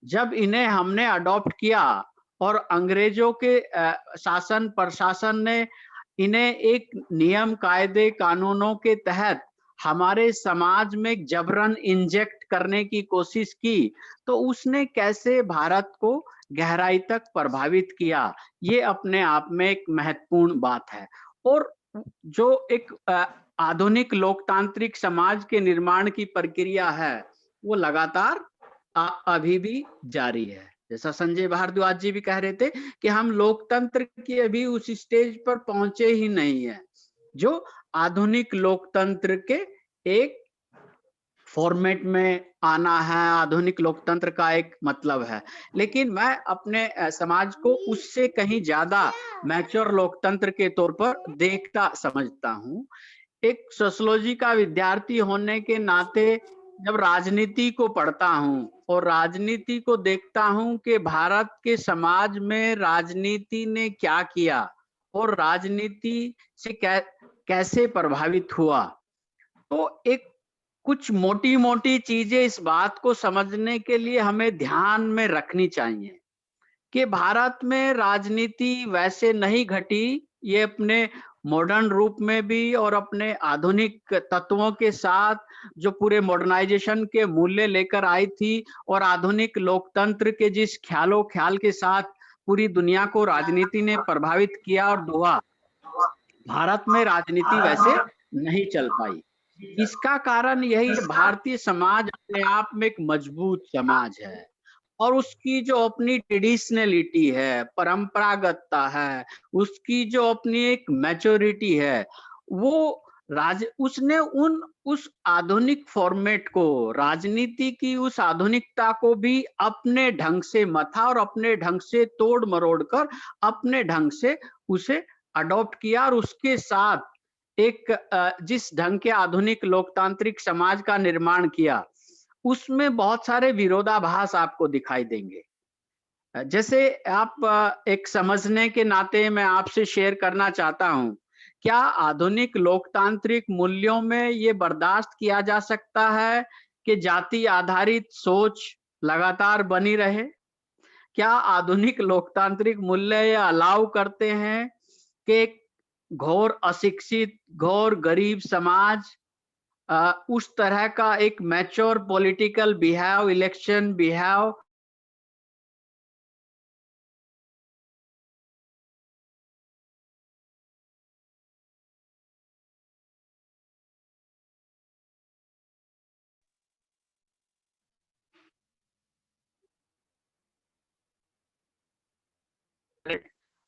जब इन्हें हमने अडॉप्ट किया और अंग्रेजों के शासन प्रशासन ने इन्हें एक नियम कायदे कानूनों के तहत हमारे समाज में जबरन इंजेक्ट करने की कोशिश की, तो उसने कैसे भारत को गहराई तक प्रभावित किया, ये अपने आप में एक महत्वपूर्ण बात है। और जो एक आधुनिक लोकतांत्रिक समाज के निर्माण की प्रक्रिया है, वो लगातार अभी भी जारी है। जैसा संजय भारद्वाज जी भी कह रहे थे कि हम लोकतंत्र के अभी उस स्टेज पर पहुंचे ही नहीं है, जो आधुनिक लोकतंत्र के एक फॉर्मेट में आना है, आधुनिक लोकतंत्र का एक मतलब है। लेकिन मैं अपने समाज को उससे कहीं ज्यादा मैच्योर लोकतंत्र के तौर पर देखता समझता हूँ। एक सोशियोलॉजी का विद्यार्थी होने के नाते जब राजनीति को पढ़ता हूँ और राजनीति को देखता हूँ कि भारत के समाज में राजनीति ने क्या किया और राजनीति से कैसे प्रभावित हुआ, तो एक कुछ मोटी-मोटी चीजें इस बात को समझने के लिए हमें ध्यान में रखनी चाहिए कि भारत में राजनीति वैसे नहीं घटी, ये अपने मॉडर्न रूप में भी और अपने आधुनिक तत्वों के साथ जो पूरे मॉडर्नाइजेशन के मूल्य लेकर आई थी और आधुनिक लोकतंत्र के जिस ख्याल के साथ पूरी दुनिया को राजनीति ने प्रभावित किया और दुआ, भारत में राजनीति वैसे नहीं चल पाई। इसका कारण यही है, भारतीय समाज अपने आप में एक मजबूत समाज है और उसकी जो अपनी ट्रेडिशनलिटी है, परंपरागतता है, उसकी जो अपनी एक मैच्योरिटी है, वो उसने उस आधुनिक फॉर्मेट को, राजनीति की उस आधुनिकता को भी अपने ढंग से मथा और अपने ढंग से तोड़ मरोड़ कर अपने ढंग से उसे अडॉप्ट किया और उसके साथ एक जिस ढंग के आधुनिक लोकतांत्रिक समाज का निर्माण किया, उसमें बहुत सारे विरोधाभास आपको दिखाई देंगे। जैसे आप एक समझने के नाते मैं आपसे शेयर करना चाहता हूँ, क्या आधुनिक लोकतांत्रिक मूल्यों में ये बर्दाश्त किया जा सकता है कि जाति आधारित सोच लगातार बनी रहे? क्या आधुनिक लोकतांत्रिक मूल्य ये अलाउ करते हैं कि एक घोर अशिक्षित, घोर गरीब समाज उस तरह का एक mature political behave, election behave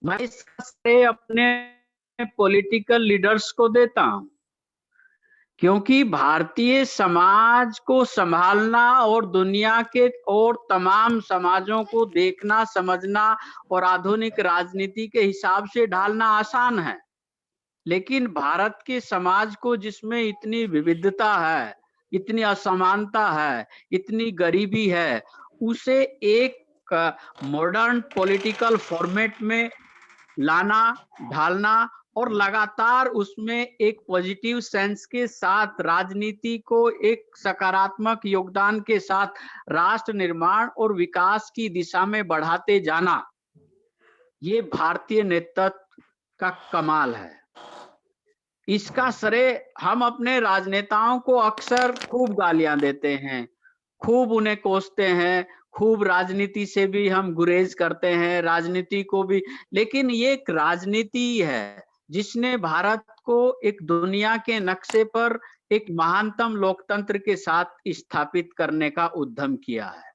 मैं इसका श्रेय अपने पॉलिटिकल लीडर्स को देता हूं, क्योंकि भारतीय समाज को संभालना और दुनिया के और तमाम समाजों को देखना, समझना और आधुनिक राजनीति के हिसाब से ढालना आसान है। लेकिन भारत के समाज को जिसमें इतनी विविधता है, इतनी असमानता है, इतनी गरीबी है, उसे एक मॉडर्न पॉलिटिकल फॉर्मेट में लाना, ढालना और लगातार उसमें एक पॉजिटिव सेंस के साथ राजनीति को एक सकारात्मक योगदान के साथ राष्ट्र निर्माण और विकास की दिशा में बढ़ाते जाना, ये भारतीय नेतृत्व का कमाल है। इसका श्रेय हम अपने राजनेताओं को अक्सर खूब गालियां देते हैं, खूब उन्हें कोसते हैं, खूब राजनीति से भी हम गुरेज करते हैं, राजनीति को भी, लेकिन ये एक राजनीति है जिसने भारत को एक दुनिया के नक्शे पर एक महानतम लोकतंत्र के साथ स्थापित करने का उद्यम किया है।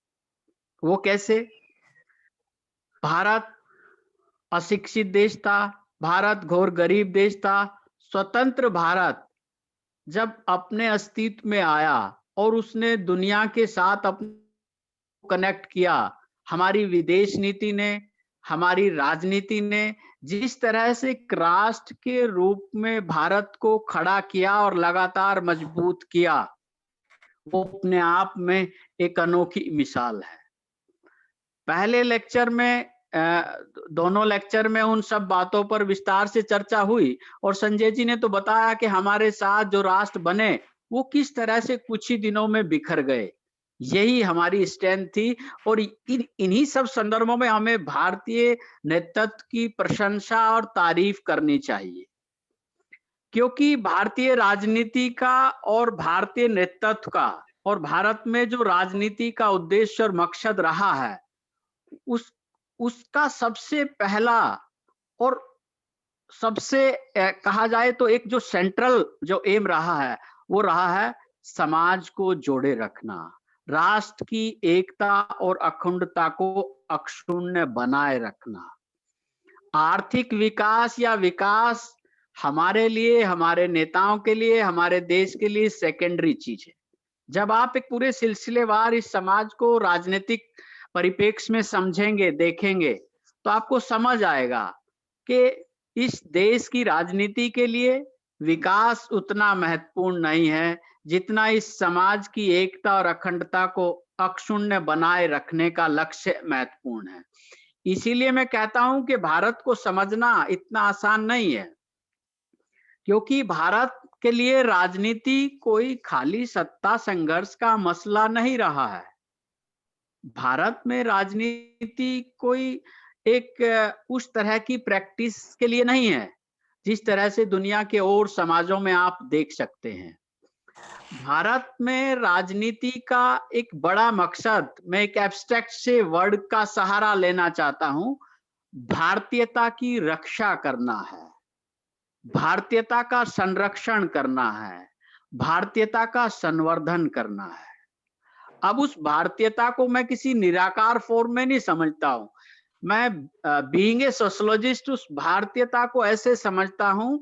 वो कैसे? भारत अशिक्षित देश था, भारत घोर गरीब देश था। स्वतंत्र भारत जब अपने अस्तित्व में आया और उसने दुनिया के साथ अपने कनेक्ट किया, हमारी विदेश नीति ने, हमारी राजनीति ने जिस तरह से एक राष्ट्र के रूप में भारत को खड़ा किया और लगातार मजबूत किया, वो अपने आप में एक अनोखी मिसाल है। पहले लेक्चर में दोनों लेक्चर में उन सब बातों पर विस्तार से चर्चा हुई और संजय जी ने तो बताया कि हमारे साथ जो राष्ट्र बने वो किस तरह से कुछ ही दिनों में बिखर गए। यही हमारी स्ट्रेंथ थी। और इन्हीं सब संदर्भों में हमें भारतीय नेतृत्व की प्रशंसा और तारीफ करनी चाहिए, क्योंकि भारतीय राजनीति का और भारतीय नेतृत्व का और भारत में जो राजनीति का उद्देश्य और मकसद रहा है, उस उसका सबसे पहला और सबसे कहा जाए तो एक जो सेंट्रल जो एम रहा है, वो रहा है समाज को जोड़े रखना, राष्ट्र की एकता और अखंडता को अक्षुण्ण बनाए रखना। आर्थिक विकास या विकास हमारे लिए, हमारे नेताओं के लिए, हमारे देश के लिए सेकेंडरी चीज है। जब आप एक पूरे सिलसिलेवार इस समाज को राजनीतिक परिप्रेक्ष्य में समझेंगे, देखेंगे, तो आपको समझ आएगा कि इस देश की राजनीति के लिए विकास उतना महत्वपूर्ण नहीं है जितना इस समाज की एकता और अखंडता को अक्षुण्ण बनाए रखने का लक्ष्य महत्वपूर्ण है। इसीलिए मैं कहता हूं कि भारत को समझना इतना आसान नहीं है, क्योंकि भारत के लिए राजनीति कोई खाली सत्ता संघर्ष का मसला नहीं रहा है। भारत में राजनीति कोई एक उस तरह की प्रैक्टिस के लिए नहीं है जिस तरह से दुनिया के और समाजों में आप देख सकते हैं। भारत में राजनीति का एक बड़ा मकसद, मैं एक एब्स्ट्रैक्ट से वर्ड का सहारा लेना चाहता हूं, भारतीयता की रक्षा करना है, भारतीयता का संरक्षण करना है, भारतीयता का संवर्धन करना है। अब उस भारतीयता को मैं किसी निराकार फॉर्म में नहीं समझता हूं। मैं बीइंग ए सोशियोलॉजिस्ट उस भारतीयता को ऐसे समझता हूं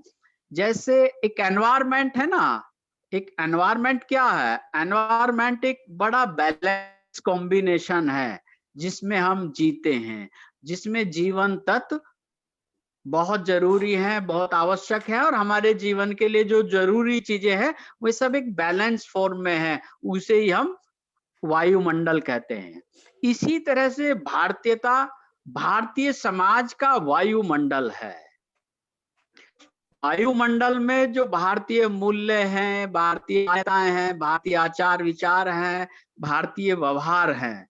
जैसे एक एनवायरनमेंट है ना। एक एनवायरनमेंट क्या है? एनवायरनमेंट एक बड़ा बैलेंस कॉम्बिनेशन है जिसमें हम जीते हैं, जिसमें जीवन तत्व बहुत जरूरी है, बहुत आवश्यक है, और हमारे जीवन के लिए जो जरूरी चीजें हैं वो सब एक बैलेंस फॉर्म में है, उसे ही हम वायुमंडल कहते हैं। इसी तरह से भारतीयता भारतीय समाज का वायुमंडल है। वायुमंडल में जो भारतीय मूल्य हैं, भारतीय मान्यताएं हैं, भारतीय आचार विचार हैं, भारतीय व्यवहार हैं,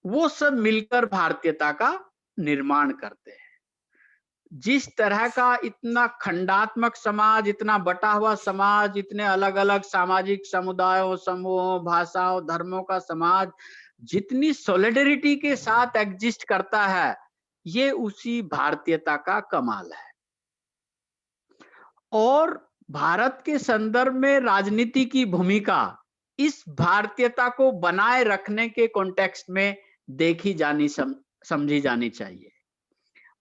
वो सब मिलकर भारतीयता का निर्माण करते हैं। जिस तरह का इतना खंडात्मक समाज, इतना बटा हुआ समाज, इतने अलग अलग सामाजिक समुदायों, समूहों, भाषाओं, धर्मों का समाज जितनी सॉलिडरिटी के साथ एग्जिस्ट करता है, ये उसी भारतीयता का कमाल है। और भारत के संदर्भ में राजनीति की भूमिका इस भारतीयता को बनाए रखने के कॉन्टेक्स्ट में देखी जानी, समझी जानी चाहिए।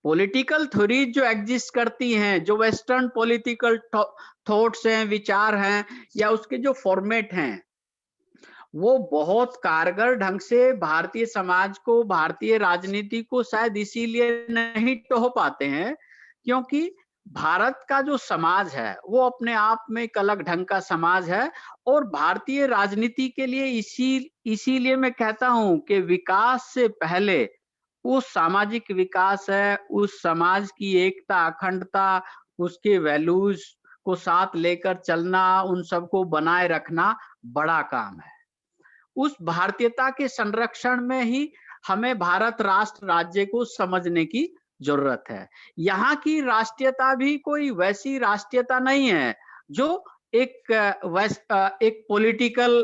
पॉलिटिकल थ्योरी जो एग्जिस्ट करती हैं, जो वेस्टर्न पॉलिटिकल थॉट्स हैं, विचार हैं, या उसके जो फॉर्मेट हैं, वो बहुत कारगर ढंग से भारतीय समाज को, भारतीय राजनीति को शायद इसीलिए नहीं टोह पाते हैं क्योंकि भारत का जो समाज है वो अपने आप में एक अलग ढंग का समाज है। और भारतीय राजनीति के लिए इसीलिए मैं कहता हूं कि विकास से पहले वो सामाजिक विकास है, उस समाज की एकता, अखंडता, उसके वैल्यूज को साथ लेकर चलना, उन सबको बनाए रखना बड़ा काम है। उस भारतीयता के संरक्षण में ही हमें भारत राष्ट्र राज्य को समझने की जरूरत है। यहाँ की राष्ट्रीयता भी कोई वैसी राष्ट्रीयता नहीं है जो एक पॉलिटिकल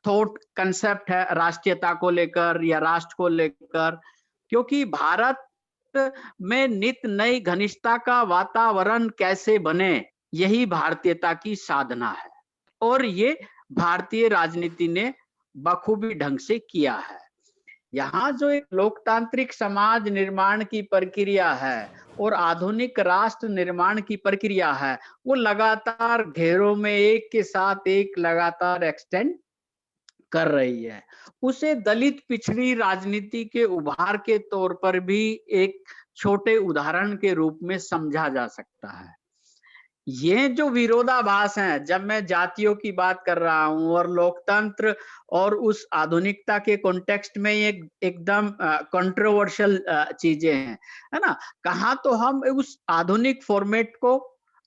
थॉट कंसेप्ट है राष्ट्रीयता को लेकर या राष्ट्र को लेकर, क्योंकि भारत में नित नई घनिष्ठता का वातावरण कैसे बने, यही भारतीयता की साधना है। और ये भारतीय राजनीति ने बखूबी ढंग से किया है। यहाँ जो एक लोकतांत्रिक समाज निर्माण की प्रक्रिया है और आधुनिक राष्ट्र निर्माण की प्रक्रिया है, वो लगातार घेरों में एक के साथ एक लगातार एक्सटेंड कर रही है। उसे दलित पिछड़ी राजनीति के उभार के तौर पर भी एक छोटे उदाहरण के रूप में समझा जा सकता है। ये जो विरोधाभास हैं, जब मैं जातियों की बात कर रहा हूं और लोकतंत्र और उस आधुनिकता के कॉन्टेक्स्ट में ये एकदम कंट्रोवर्शियल चीजें हैं, है ना। कहाँ तो हम उस आधुनिक फॉर्मेट को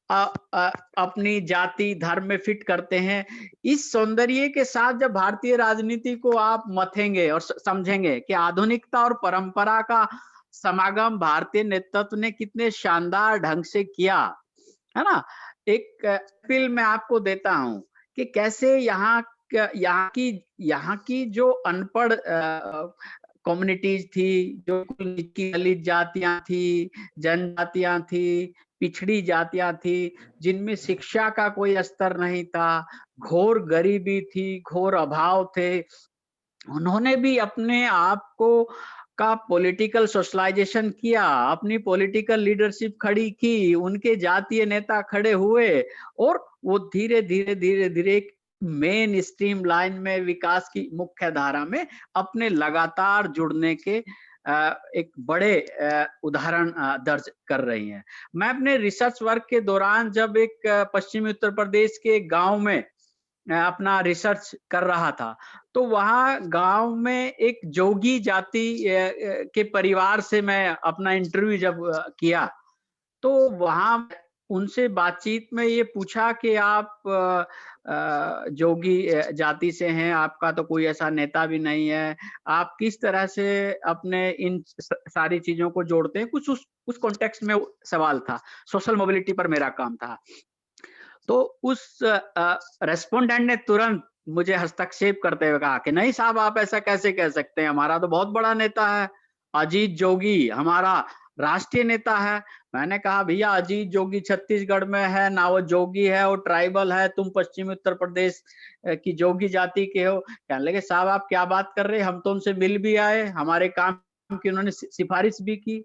अपनी जाति धर्म में फिट करते हैं। इस सौंदर्य के साथ जब भारतीय राजनीति को आप मथेंगे और समझेंगे कि आधुनिकता और परंपरा का समागम भारतीय नेतृत्व ने कितने शानदार ढंग से किया, है ना? एक फिल्म मैं आपको देता हूँ कि कैसे यहाँ की जो अनपढ़ कम्युनिटीज थी, जो निचली दलित जातियां थी, जनजातियां थी, पिछड़ी जातियां थी, जिनमें शिक्षा का कोई स्तर नहीं था, घोर गरीबी थी, घोर अभाव थे। उन्होंने भी अपने आप को का पॉलिटिकल सोशलाइजेशन किया, अपनी पॉलिटिकल लीडरशिप खड़ी की, उनके जातीय नेता खड़े हुए और वो धीरे धीरे धीरे धीरे एक मेन स्ट्रीम लाइन में विकास की मुख्य धारा में अपने लगातार जुड़ने के एक बड़े उदाहरण दर्ज कर रही हैं। मैं अपने रिसर्च वर्क के दौरान जब एक पश्चिमी उत्तर प्रदेश के गांव में अपना रिसर्च कर रहा था, तो वहाँ गांव में एक जोगी जाति के परिवार से मैं अपना इंटरव्यू जब किया, तो वहाँ उनसे बातचीत में ये पूछा कि आप जोगी जाति से हैं, आपका तो कोई ऐसा नेता भी नहीं है, आप किस तरह से अपने इन सारी चीजों को जोड़ते हैं? कुछ उस कॉन्टेक्स्ट में सवाल था, सोशल मोबिलिटी पर मेरा काम था। तो उस रेस्पोंडेंट ने तुरंत मुझे हस्तक्षेप करते हुए कहा कि नहीं साहब, आप ऐसा कैसे कह सकते हैं, हमारा तो बहुत बड़ा नेता है अजीत जोगी, हमारा राष्ट्रीय नेता है। मैंने कहा भैया, अजीत जोगी छत्तीसगढ़ में है ना, वो जोगी है, वो ट्राइबल है, तुम पश्चिमी उत्तर प्रदेश की जोगी जाति के हो। कहने लगे साहब आप क्या बात कर रहे हैं, हम तो उनसे मिल भी आए, हमारे काम की उन्होंने सिफारिश भी की।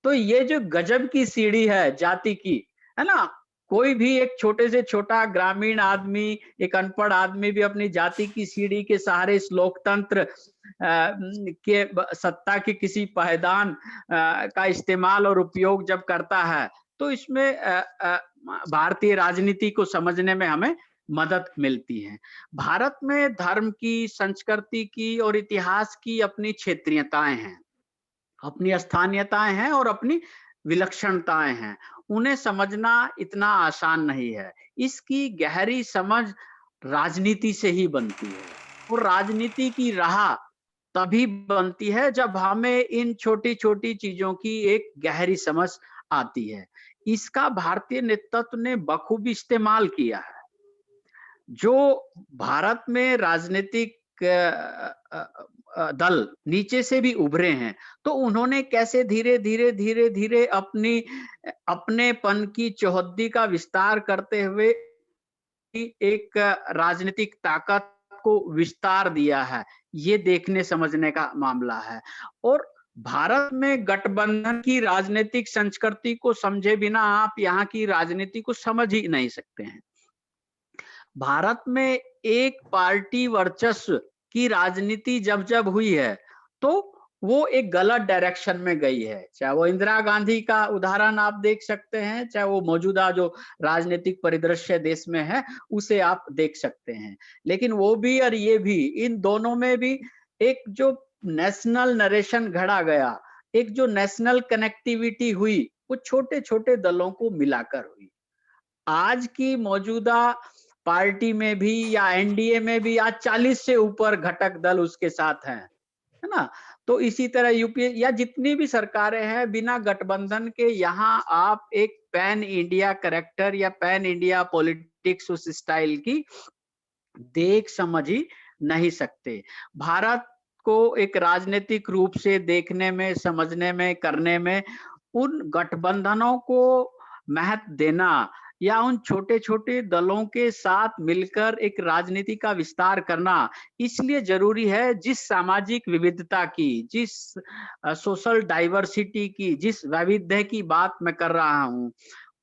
तो ये जो गजब की सीढ़ी है जाति की, है ना, कोई भी एक छोटे से छोटा ग्रामीण आदमी, एक अनपढ़ आदमी भी अपनी जाति की सीढ़ी के सहारे इस लोकतंत्र के सत्ता के किसी पायदान का इस्तेमाल और उपयोग जब करता है, तो इसमें भारतीय राजनीति को समझने में हमें मदद मिलती है। भारत में धर्म की, संस्कृति की और इतिहास की अपनी क्षेत्रीयताएं हैं, अपनी स्थानीयताएं हैं और अपनी विलक्षणताएं हैं। उन्हें समझना इतना आसान नहीं है। इसकी गहरी समझ राजनीति से ही बनती है और राजनीति की राह तभी बनती है जब हमें इन छोटी-छोटी चीजों की एक गहरी समझ आती है। इसका भारतीय नेतृत्व ने बखूबी इस्तेमाल किया है। जो भारत में राजनीतिक दल नीचे से भी उभरे हैं, तो उन्होंने कैसे धीरे धीरे धीरे धीरे अपनी अपनेपन की चौहद्दी का विस्तार करते हुए एक राजनीतिक ताकत को विस्तार दिया है, ये देखने समझने का मामला है। और भारत में गठबंधन की राजनीतिक संस्कृति को समझे बिना आप यहाँ की राजनीति को समझ ही नहीं सकते हैं। भारत में एक पार्टी वर्चस्व की राजनीति जब जब हुई है, तो वो एक गलत डायरेक्शन में गई है। चाहे वो इंदिरा गांधी का उदाहरण आप देख सकते हैं, चाहे वो मौजूदा जो राजनीतिक परिदृश्य देश में है उसे आप देख सकते हैं। लेकिन वो भी और ये भी, इन दोनों में भी एक जो नेशनल नरेशन घड़ा गया, एक जो नेशनल कनेक्टिविटी हुई, वो छोटे छोटे दलों को मिलाकर हुई। आज की मौजूदा पार्टी में भी या एनडीए में भी आज 40 से ऊपर घटक दल उसके साथ हैं, है ना? तो इसी तरह यूपीए या जितनी भी सरकारें हैं, बिना गठबंधन के यहाँ आप एक पैन इंडिया कैरेक्टर या पैन इंडिया पॉलिटिक्स उस स्टाइल की देख समझ ही नहीं सकते। भारत को एक राजनीतिक रूप से देखने में, समझने में, करने में उन गठबंधनों को महत्व देना या उन छोटे-छोटे दलों के साथ मिलकर एक राजनीति का विस्तार करना इसलिए जरूरी है, जिस सामाजिक विविधता की, जिस सोशल डाइवर्सिटी की, जिस वैविध्य की बात मैं कर रहा हूँ,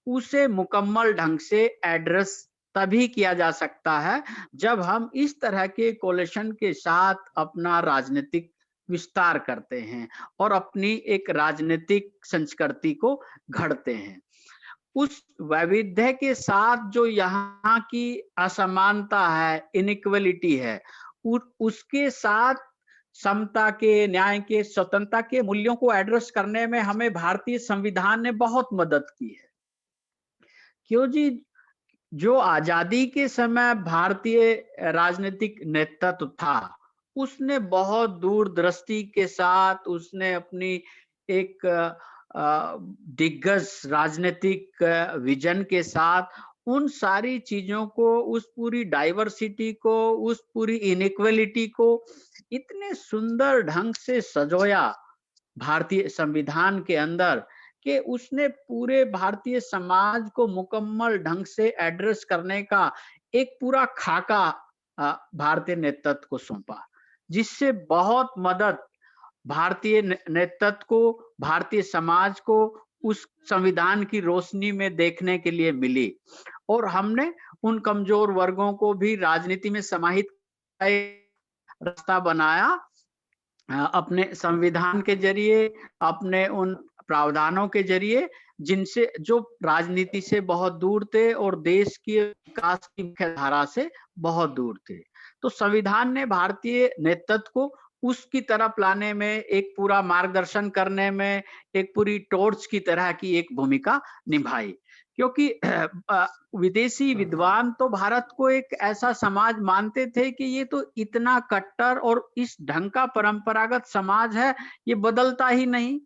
उसे मुकम्मल ढंग से एड्रेस तभी किया जा सकता है जब हम इस तरह के कोलिशन के साथ अपना राजनीतिक विस्तार करते हैं और अपनी एक राजनीतिक संस्कृति को घड़ते हैं। उस वैविध्य के साथ जो यहाँ की असमानता है, इनइक्वालिटी है, उसके साथ समता के, न्याय के, स्वतंत्रता के मूल्यों को एड्रेस करने में हमें भारतीय संविधान ने बहुत मदद की है। क्यों जी? जो आजादी के समय भारतीय राजनीतिक नेतृत्व था, उसने बहुत दूरदृष्टि के साथ उसने अपनी एक दिग्गज राजनीतिक विजन के साथ उन सारी चीजों को, उस पूरी डाइवर्सिटी को, उस पूरी इनइक्वालिटी को इतने सुंदर ढंग से सजोया भारतीय संविधान के अंदर कि उसने पूरे भारतीय समाज को मुकम्मल ढंग से एड्रेस करने का एक पूरा खाका भारतीय नेतृत्व को सौंपा, जिससे बहुत मदद भारतीय नेतृत्व को, भारतीय समाज को उस संविधान की रोशनी में देखने के लिए मिली। और हमने उन कमजोर वर्गों को भी राजनीति में समाहित रास्ता बनाया अपने संविधान के जरिए, अपने उन प्रावधानों के जरिए जिनसे जो राजनीति से बहुत दूर थे और देश के विकास की मुख्य धारा से बहुत दूर थे। तो संविधान ने भारतीय नेतृत्व को उसकी तरफ लाने में, एक पूरा मार्गदर्शन करने में, एक पूरी टॉर्च की तरह की एक भूमिका निभाई। क्योंकि विदेशी विद्वान तो भारत को एक ऐसा समाज मानते थे कि ये तो इतना कट्टर और इस ढंग का परंपरागत समाज है, ये बदलता ही नहीं।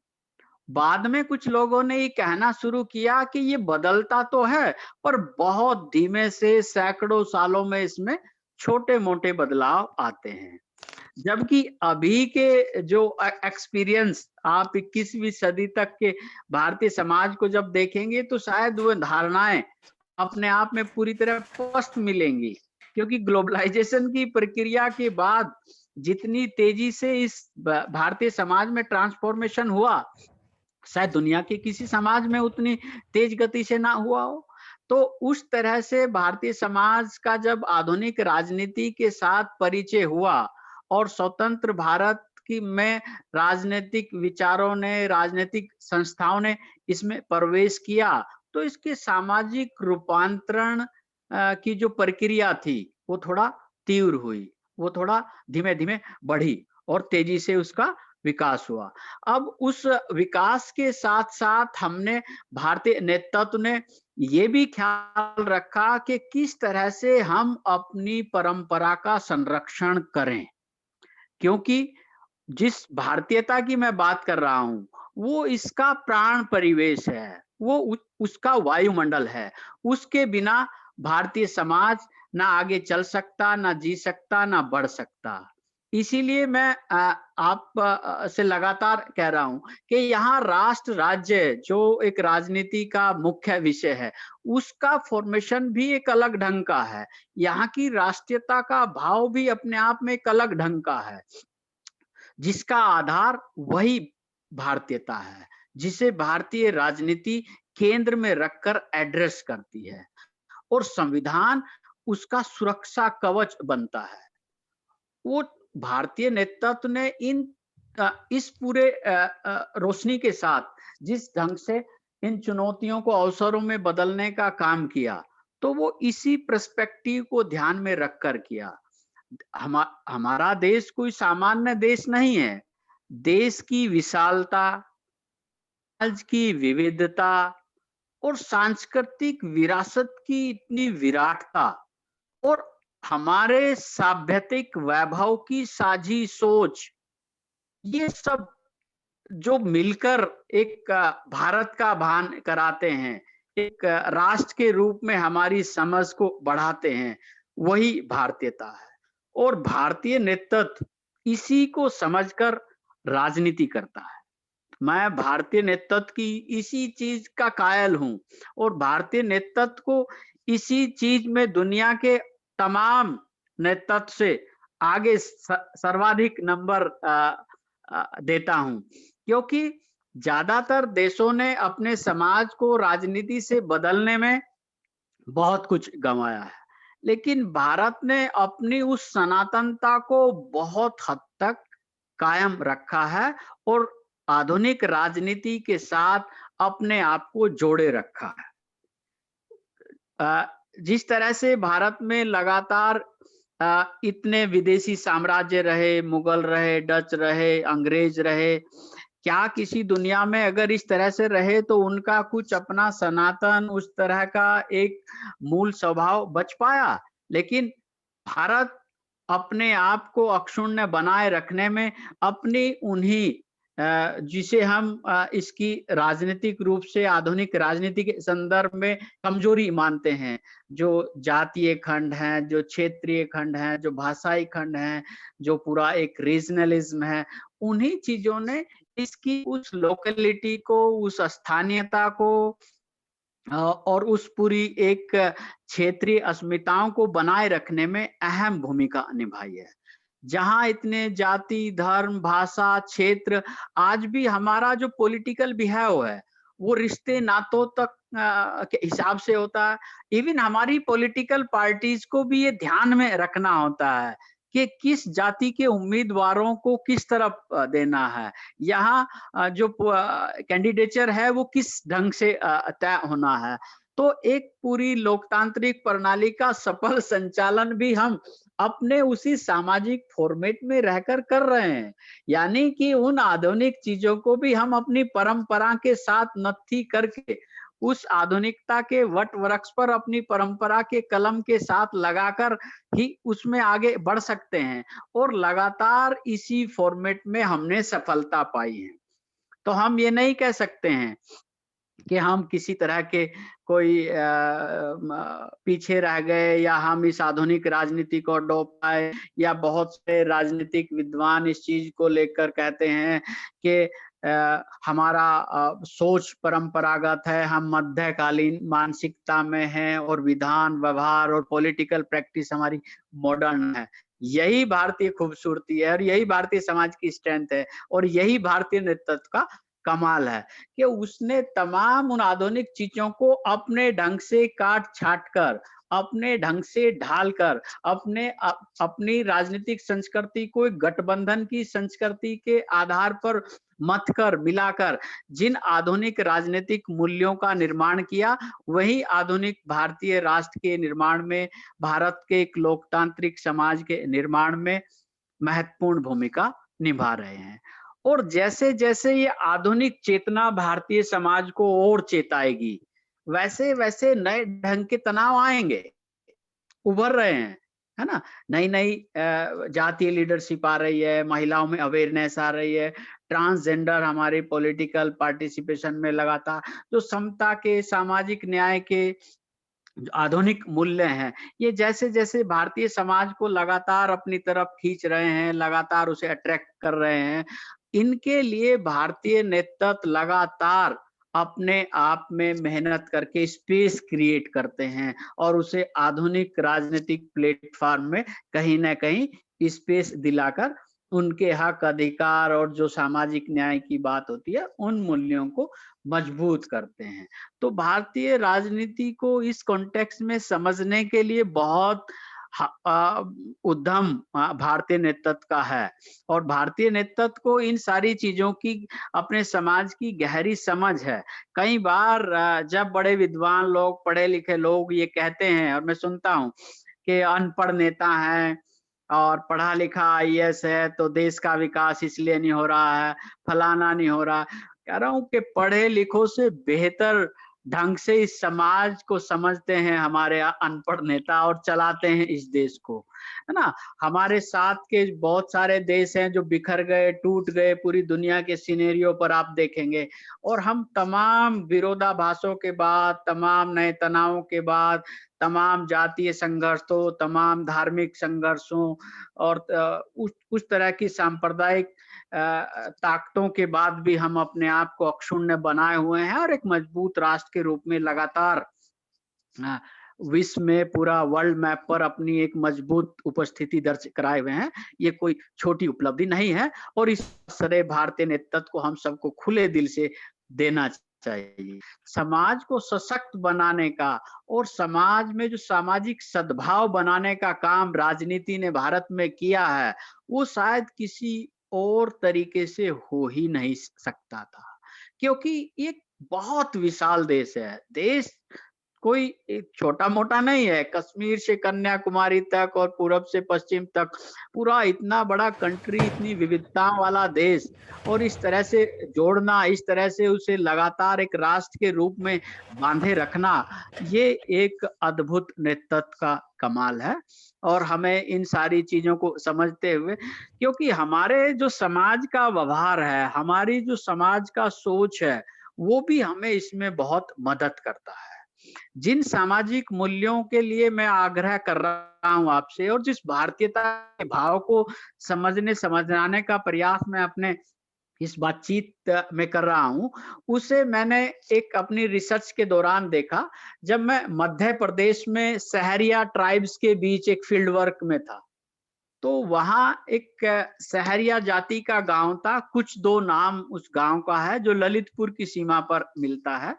बाद में कुछ लोगों ने ये कहना शुरू किया कि ये बदलता तो है, पर बहुत धीमे से सैकड़ों सालों में इसमें छोटे-मोटे बदलाव आते हैं। जबकि अभी के जो एक्सपीरियंस आप 21वीं सदी तक के भारतीय समाज को जब देखेंगे तो शायद वो धारणाएं अपने आप में पूरी तरह स्पष्ट मिलेंगी, क्योंकि ग्लोबलाइजेशन की प्रक्रिया के बाद जितनी तेजी से इस भारतीय समाज में ट्रांसफॉर्मेशन हुआ, शायद दुनिया के किसी समाज में उतनी तेज गति से ना हुआ हो। तो उस तरह से भारतीय समाज का जब आधुनिक राजनीति के साथ परिचय हुआ और स्वतंत्र भारत की में राजनीतिक विचारों ने, राजनीतिक संस्थाओं ने इसमें प्रवेश किया, तो इसके सामाजिक रूपांतरण की जो प्रक्रिया थी वो थोड़ा तीव्र हुई, वो थोड़ा धीमे-धीमे बढ़ी और तेजी से उसका विकास हुआ। अब उस विकास के साथ-साथ हमने भारतीय नेतृत्व ने ये भी ख्याल रखा कि किस तरह से हम अपनी परंपरा का संरक्षण करें। क्योंकि जिस भारतीयता की मैं बात कर रहा हूँ, वो इसका प्राण परिवेश है, वो उसका वायुमंडल है। उसके बिना भारतीय समाज ना आगे चल सकता, ना जी सकता, ना बढ़ सकता। इसीलिए मैं आप से लगातार कह रहा हूँ कि यहाँ राष्ट्र राज्य जो एक राजनीति का मुख्य विषय है, उसका फॉर्मेशन भी एक अलग ढंग का है। यहाँ की राष्ट्रीयता का भाव भी अपने आप में एक अलग ढंग का है, जिसका आधार वही भारतीयता है, जिसे भारतीय राजनीति केंद्र में रखकर एड्रेस करती है और संविधान उसका सुरक्षा कवच बनता है। वो भारतीय नेतृत्व ने इस पूरे रोशनी के साथ जिस ढंग से इन चुनौतियों को अवसरों में बदलने का काम किया, तो वो इसी पर्सपेक्टिव को ध्यान में रखकर किया। हमारा देश कोई सामान्य देश नहीं है। देश की विशालता, आज की विविधता और सांस्कृतिक विरासत की इतनी विराटता और हमारे सभ्यतिक वैभव की साझी सोच, ये सब जो मिलकर एक भारत का भान कराते हैं, एक राष्ट्र के रूप में हमारी समझ को बढ़ाते हैं, वही भारतीयता है। और भारतीय नेतृत्व इसी को समझकर राजनीति करता है। मैं भारतीय नेतृत्व की इसी चीज का कायल हूँ और भारतीय नेतृत्व को इसी चीज में दुनिया के तमाम नेतृत्व से आगे सर्वाधिक नंबर देता हूँ, क्योंकि ज्यादातर देशों ने अपने समाज को राजनीति से बदलने में बहुत कुछ गंवाया है, लेकिन भारत ने अपनी उस सनातनता को बहुत हद तक कायम रखा है और आधुनिक राजनीति के साथ अपने आप को जोड़े रखा है। जिस तरह से भारत में लगातार इतने विदेशी साम्राज्य रहे, मुगल रहे, डच रहे, अंग्रेज रहे, क्या किसी दुनिया में अगर इस तरह से रहे तो उनका कुछ अपना सनातन उस तरह का एक मूल स्वभाव बच पाया? लेकिन भारत अपने आप को अक्षुण्ण बनाए रखने में अपनी उन्हीं जिसे हम इसकी राजनीतिक रूप से आधुनिक राजनीति के संदर्भ में कमजोरी मानते हैं, जो जातीय खंड हैं, जो क्षेत्रीय खंड हैं, जो भाषाई खंड हैं, जो पूरा एक रीजनलिज्म है, उन्हीं चीज़ों ने इसकी उस लोकेलिटी को, उस स्थानीयता को और उस पूरी एक क्षेत्रीय अस्मिताओं को बनाए रखने में अहम भूमिका निभाई है। जहाँ इतने जाति, धर्म, भाषा, क्षेत्र आज भी हमारा जो पॉलिटिकल बिहेव है, वो रिश्ते-नातों तक के हिसाब से होता है। इवन हमारी पॉलिटिकल पार्टीज़ को भी ये ध्यान में रखना होता है कि किस जाति के उम्मीदवारों को किस तरफ देना है। यहाँ जो कैंडिडेचर है वो किस ढंग से तय होना है। तो एक पूरी लोकतांत्रिक प्रणाली का सफल संचालन भी हम अपने उसी सामाजिक फॉर्मेट में रहकर कर रहे हैं। यानी कि उन आधुनिक चीज़ों को भी हम अपनी परंपरा के साथ नत्थी करके उस आधुनिकता के वट वृक्ष पर अपनी परंपरा के कलम के साथ लगाकर ही उसमें आगे बढ़ सकते हैं और लगातार इसी फॉर्मेट में हमने सफलता पाई है। तो हम ये नहीं कह सकते हैं कि हम किसी तरह के कोई पीछे रह गए या हम इस आधुनिक राजनीति को अडॉप्ट पाए या बहुत से राजनीतिक विद्वान इस चीज को लेकर कहते हैं कि हमारा सोच परंपरागत है, हम मध्यकालीन मानसिकता में हैं और विधान व्यवहार और पॉलिटिकल प्रैक्टिस हमारी मॉडर्न है। यही भारतीय खूबसूरती है और यही भारतीय समाज की स्ट्रेंथ है और यही भारतीय नेतृत्व का कमाल है कि उसने तमाम उन आधुनिक चीजों को अपने ढंग से काट-छाँट कर, अपने ढंग से ढाल कर, अपनी राजनीतिक संस्कृति को एक गठबंधन की संस्कृति के आधार पर मथ कर, मिलाकर जिन आधुनिक राजनीतिक मूल्यों का निर्माण किया, वही आधुनिक भारतीय राष्ट्र के निर्माण में, भारत के एक लोकतांत्रिक समाज के निर्माण में महत्वपूर्ण भूमिका निभा रहे हैं। और जैसे-जैसे ये आधुनिक चेतना भारतीय समाज को और चेताएगी, वैसे-वैसे नए ढंग के तनाव आएँगे, उभर रहे हैं, है ना? नई-नई जातीय लीडरशिप आ रही है, महिलाओं में अवेयरनेस आ रही है, ट्रांसजेंडर हमारे पॉलिटिकल पार्टिसिपेशन में लगातार जो समता के, सामाजिक न्याय के जो आधुनिक मूल्य हैं, ये जैसे-जैसे भारतीय समाज को लगातार अपनी तरफ खींच रहे हैं, लगातार उसे अट्रैक्ट कर रहे हैं, इनके लिए भारतीय नेतृत्व लगातार अपने आप में मेहनत करके स्पेस क्रिएट करते हैं और उसे आधुनिक राजनीतिक प्लेटफ़ॉर्म में कहीं न कहीं स्पेस दिलाकर उनके हक, अधिकार और जो सामाजिक न्याय की बात होती है, उन मूल्यों को मजबूत करते हैं। तो भारतीय राजनीति को इस कॉन्टेक्स्ट में समझने के लिए बहुत उद्यम भारतीय नेतृत्व का है और भारतीय नेतृत्व को इन सारी चीजों की अपने समाज की गहरी समझ है। कई बार जब बड़े विद्वान लोग, पढ़े लिखे लोग ये कहते हैं और मैं सुनता हूँ कि अनपढ़ नेता हैं और पढ़ा लिखा आईएएस है तो देश का विकास इसलिए नहीं हो रहा है, फलाना नहीं हो रहा। कह रहा हूँ कि पढ़े लिखों से बेहतर ढंग से इस समाज को समझते हैं हमारे अनपढ़ नेता और चलाते हैं इस देश को, है ना? हमारे साथ के बहुत सारे देश हैं जो बिखर गए, टूट गए, पूरी दुनिया के सिनेरियो पर आप देखेंगे और हम तमाम विरोधाभासों के बाद, तमाम नए तनावों के बाद, तमाम जातीय संघर्षों, तमाम धार्मिक संघर्षों और उस तरह की सांप्रदायिक ताकतों के बाद भी हम अपने आप को अक्षुण्ण बनाए हुए हैं और एक मजबूत राष्ट्र के रूप में लगातार अ, विश्व में पूरा वर्ल्ड मैप पर अपनी एक मजबूत उपस्थिति दर्ज कराए हुए हैं। ये कोई छोटी उपलब्धि नहीं है और इस श्रेय भारतीय नेतृत्व को हम सबको खुले दिल से देना चाहिए। समाज को सशक्त बनाने का और समाज में जो सामाजिक सद्भाव बनाने का काम राजनीति ने भारत में किया है, वो शायद किसी और तरीके से हो ही नहीं सकता था। क्योंकि एक बहुत विशाल देश है। देश कोई एक छोटा मोटा नहीं है। कश्मीर से कन्याकुमारी तक और पूरब से पश्चिम तक पूरा इतना बड़ा कंट्री, इतनी विविधताओं वाला देश, और इस तरह से जोड़ना, इस तरह से उसे लगातार एक राष्ट्र के रूप में बांधे रखना, ये एक अद्भुत नेतृत्व का कमाल है। और हमें इन सारी चीजों को समझते हुए, क्योंकि हमारे जो समाज का व्यवहार है, हमारी जो समाज का सोच है, वो भी हमें इसमें बहुत मदद करता है। जिन सामाजिक मूल्यों के लिए मैं आग्रह कर रहा हूँ आपसे, और जिस भारतीयता के भाव को समझने समझाने का प्रयास मैं अपने इस बातचीत में कर रहा हूँ, उसे मैंने एक अपनी रिसर्च के दौरान देखा, जब मैं मध्य प्रदेश में सहरिया ट्राइब्स के बीच एक फील्ड वर्क में था। तो वहाँ एक सहरिया जाति का गांव था, कुछ दो नाम उस गांव का है, जो ललितपुर की सीमा पर मिलता है।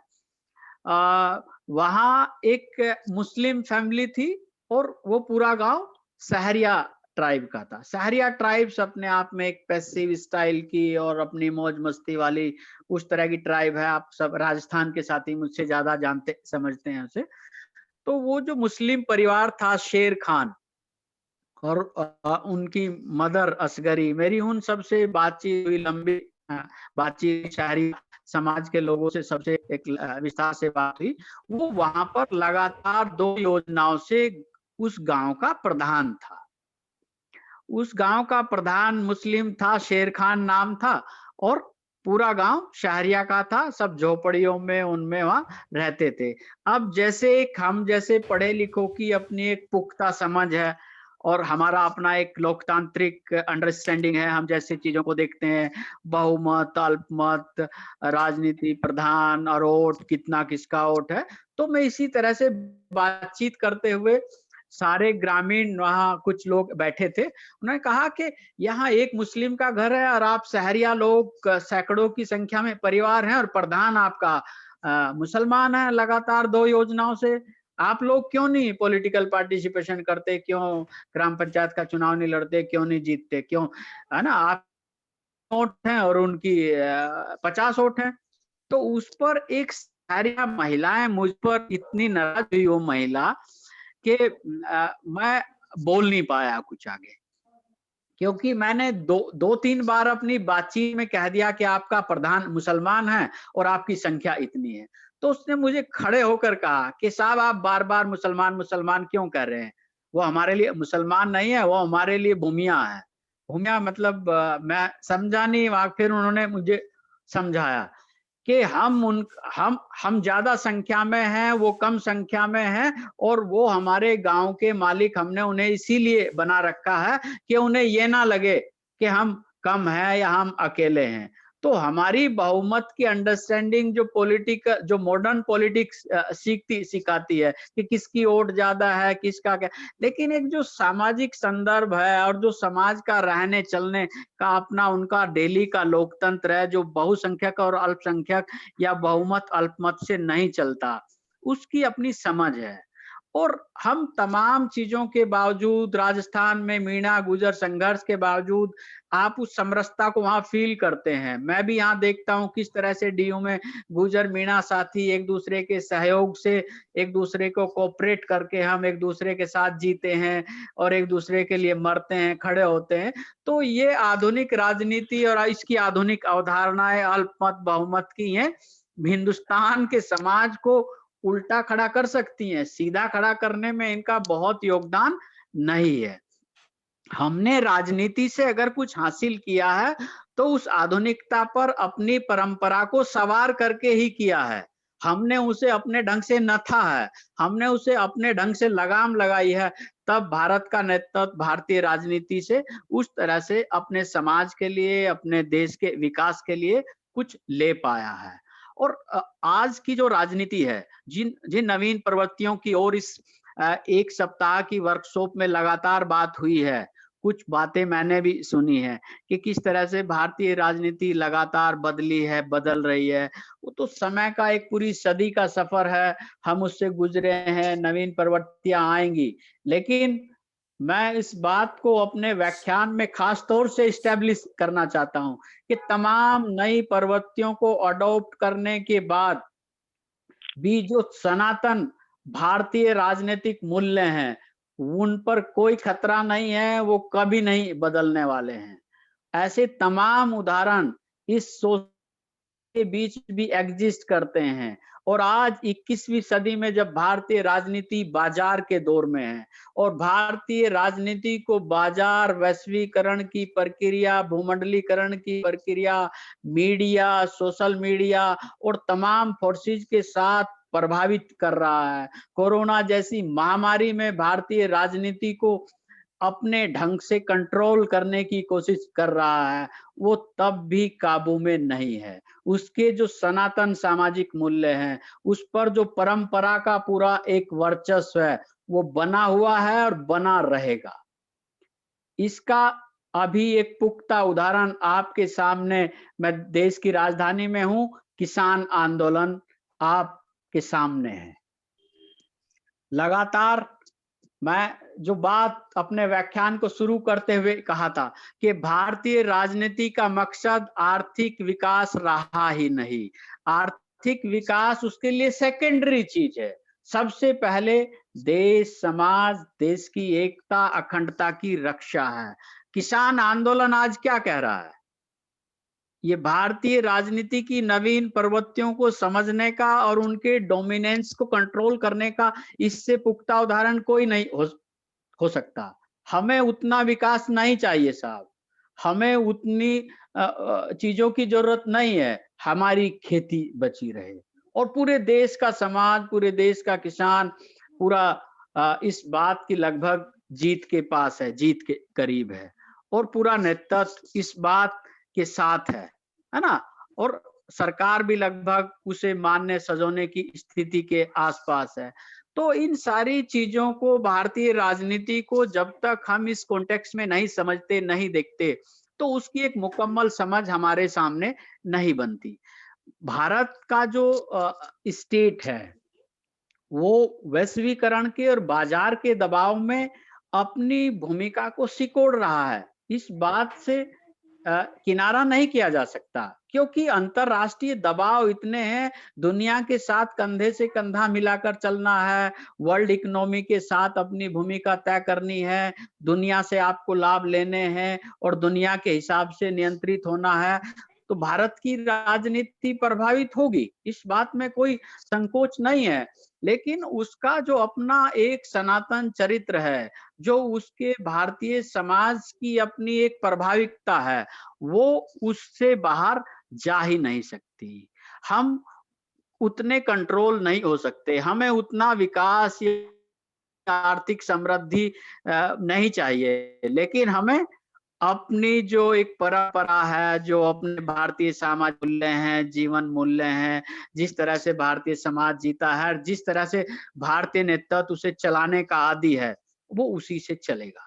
वहाँ एक मुस्लिम फैमिली थी, और वो पूरा गांव सहरिया ट्राइब का था। सहरिया ट्राइब्स अपने आप में एक पैसिव स्टाइल की और अपनी मौज मस्ती वाली उस तरह की ट्राइब है। आप सब राजस्थान के साथी मुझसे ज्यादा जानते समझते हैं उसे। तो वो जो मुस्लिम परिवार था, शेर खान और उनकी मदर असगरी, मेरी उन सबसे बातचीत हुई, लंबी अ, बातचीत, शहरी समाज के लोगों से सबसे एक विस्तार से बात हुई। वो वहां पर लगातार 2 योजनाओं से उस गांव का प्रधान था। उस गांव का प्रधान मुस्लिम था, शेर खान नाम था, और पूरा गांव शहरिया का था, सब झोपड़ियों में उनमें वहां रहते थे। अब जैसे एक हम जैसे पढ़े लिखों की अपनी एक पुख्ता समझ है, और हमारा अपना एक लोकतांत्रिक अंडरस्टैंडिंग है, हम जैसे चीजों को देखते हैं, बहुमत, अल्पमत, राजनीति, प्रधान और वोट, कितना किसका वोट है। तो मैं इसी तरह से बातचीत करते हुए, सारे ग्रामीण वहाँ कुछ लोग बैठे थे, उन्होंने कहा कि यहाँ एक मुस्लिम का घर है और आप सहरिया लोग सैकड़ों की संख्या में परिवार हैं, और प्रधान आपका मुसलमान है, लगातार 2 योजनाओं से। आप लोग क्यों नहीं पॉलिटिकल पार्टिसिपेशन करते, क्यों ग्राम पंचायत का चुनाव नहीं लड़ते, क्यों नहीं जीतते, क्यों, है ना? आप वोट हैं और उनकी 50 वोट हैं। तो उस पर एक सारी महिलाएं मुझ पर इतनी नाराज हुई, वो महिला, कि मैं बोल नहीं पाया कुछ आगे, क्योंकि मैंने दो तीन बार अपनी बातचीत में कह दिया कि आपका प्रधान मुसलमान है और आपकी संख्या इतनी है। तो उसने मुझे खड़े होकर कहा कि साहब, आप बार बार मुसलमान मुसलमान क्यों कर रहे हैं? वो हमारे लिए मुसलमान नहीं है, वो हमारे लिए भूमिया है। भूमिया मतलब मैं समझा नहीं। वहां फिर उन्होंने मुझे समझाया कि हम ज्यादा संख्या में हैं, वो कम संख्या में हैं, और वो हमारे गांव के मालिक, हमने उन्हें इसीलिए बना रखा है कि उन्हें ये ना लगे कि हम कम हैं या हम अकेले हैं। तो हमारी बहुमत की अंडरस्टैंडिंग जो मॉडर्न पॉलिटिक्स सीखती सिखाती है कि किसकी वोट ज्यादा है, किसका क्या, लेकिन एक जो सामाजिक संदर्भ है और जो समाज का रहने चलने का अपना उनका डेली का लोकतंत्र है, जो बहुसंख्यक और अल्पसंख्यक या बहुमत अल्पमत से नहीं चलता, उसकी अपनी समझ है। और हम तमाम चीजों के बावजूद, राजस्थान में मीणा गुजर संघर्ष के बावजूद, आप उस समरसता को वहां फील करते हैं। मैं भी यहाँ देखता हूँ किस तरह से डीयू में गुजर मीणा साथी एक दूसरे के सहयोग से, एक दूसरे को कोऑपरेट करके हम एक दूसरे के साथ जीते हैं और एक दूसरे के लिए मरते हैं, खड़े होते हैं। तो ये आधुनिक राजनीति और इसकी आधुनिक अवधारणाएं अल्पमत बहुमत की हैं, हिंदुस्तान के समाज को उल्टा खड़ा कर सकती हैं, सीधा खड़ा करने में इनका बहुत योगदान नहीं है। हमने राजनीति से अगर कुछ हासिल किया है, तो उस आधुनिकता पर अपनी परंपरा को सवार करके ही किया है। हमने उसे अपने ढंग से नथा है, हमने उसे अपने ढंग से लगाम लगाई है। तब भारत का नेतृत्व भारतीय राजनीति से उस तरह से अपने समाज के लिए, अपने देश के विकास के लिए कुछ ले पाया है। और आज की जो राजनीति है, जिन जिन नवीन प्रवृत्तियों की ओर इस 1 सप्ताह की वर्कशॉप में लगातार बात हुई है, कुछ बातें मैंने भी सुनी है कि किस तरह से भारतीय राजनीति लगातार बदली है, बदल रही है। वो तो समय का एक पूरी सदी का सफर है, हम उससे गुजरे हैं, नवीन प्रवृत्तियां आएंगी। लेकिन मैं इस बात को अपने व्याख्यान में खास तौर से इस्टेब्लिश करना चाहता हूं कि तमाम नई प्रवृत्तियों को अडॉप्ट करने के बाद भी जो सनातन भारतीय राजनीतिक मूल्य हैं, उन पर कोई खतरा नहीं है, वो कभी नहीं बदलने वाले हैं। ऐसे तमाम उदाहरण इस सोच के बीच भी एग्जिस्ट करते हैं। और आज 21वीं सदी में जब भारतीय राजनीति बाजार के दौर में है और भारतीय राजनीति को बाजार, वैश्वीकरण की प्रक्रिया, भूमंडलीकरण की प्रक्रिया, मीडिया, सोशल मीडिया और तमाम फोर्सेज के साथ प्रभावित कर रहा है। कोरोना जैसी महामारी में भारतीय राजनीति को अपने ढंग से कंट्रोल करने की कोशिश कर रहा है, वो तब भी काबू में नहीं है। उसके जो सनातन सामाजिक मूल्य हैं, उस पर जो परंपरा का पूरा एक वर्चस्व है, वो बना हुआ है और बना रहेगा। इसका अभी एक पुख्ता उदाहरण आपके सामने, मैं देश की राजधानी में हूँ, किसान आंदोलन आपके सामने है। लगातार मैं जो बात अपने व्याख्यान को शुरू करते हुए कहा था कि भारतीय राजनीति का मकसद आर्थिक विकास रहा ही नहीं। आर्थिक विकास उसके लिए सेकेंडरी चीज है। सबसे पहले देश, समाज, देश की एकता, अखंडता की रक्षा है। किसान आंदोलन आज क्या कह रहा है? ये भारतीय राजनीति की नवीन प्रवृत्तियों को समझने का और उनके डोमिनेंस को कंट्रोल करने का इससे पुख्ता उदाहरण कोई नहीं हो सकता। हमें उतना विकास नहीं चाहिए साहब। हमें उतनी चीजों की जरूरत नहीं है। हमारी खेती बची रहे और पूरे देश का समाज, पूरे देश का किसान, पूरा इस बात की लगभग जीत के पास है, जीत के करीब है और पूरा नेतृत्व इस बात के साथ है ना? और सरकार भी लगभग उसे मानने सजोने की स्थिति के आसपास है। तो इन सारी चीजों को, भारतीय राजनीति को जब तक हम इस कॉन्टेक्स्ट में नहीं समझते, नहीं देखते, तो उसकी एक मुकम्मल समझ हमारे सामने नहीं बनती। भारत का जो स्टेट है, वो वैश्वीकरण के और बाजार के दबाव में अपनी भूमिका को सिकोड़ रहा है। इस बात से किनारा नहीं किया जा सकता क्योंकि अंतरराष्ट्रीय दबाव इतने हैं। दुनिया के साथ कंधे से कंधा मिलाकर चलना है, वर्ल्ड इकोनॉमी के साथ अपनी भूमिका तय करनी है, दुनिया से आपको लाभ लेने हैं और दुनिया के हिसाब से नियंत्रित होना है। तो भारत की राजनीति प्रभावित होगी, इस बात में कोई संकोच नहीं है। लेकिन उसका जो अपना एक सनातन चरित्र है, जो उसके भारतीय समाज की अपनी एक प्रभाविकता है, वो उससे बाहर जा ही नहीं सकती। हम उतने कंट्रोल नहीं हो सकते, हमें उतना विकास या आर्थिक समृद्धि नहीं चाहिए, लेकिन हमें अपनी जो एक परंपरा है, जो अपने भारतीय समाज मूल्य हैं, जीवन मूल्य हैं, जिस तरह से भारतीय समाज जीता है, जिस तरह से भारतीय नेतृत्व उसे चलाने का आदी है, वो उसी से चलेगा।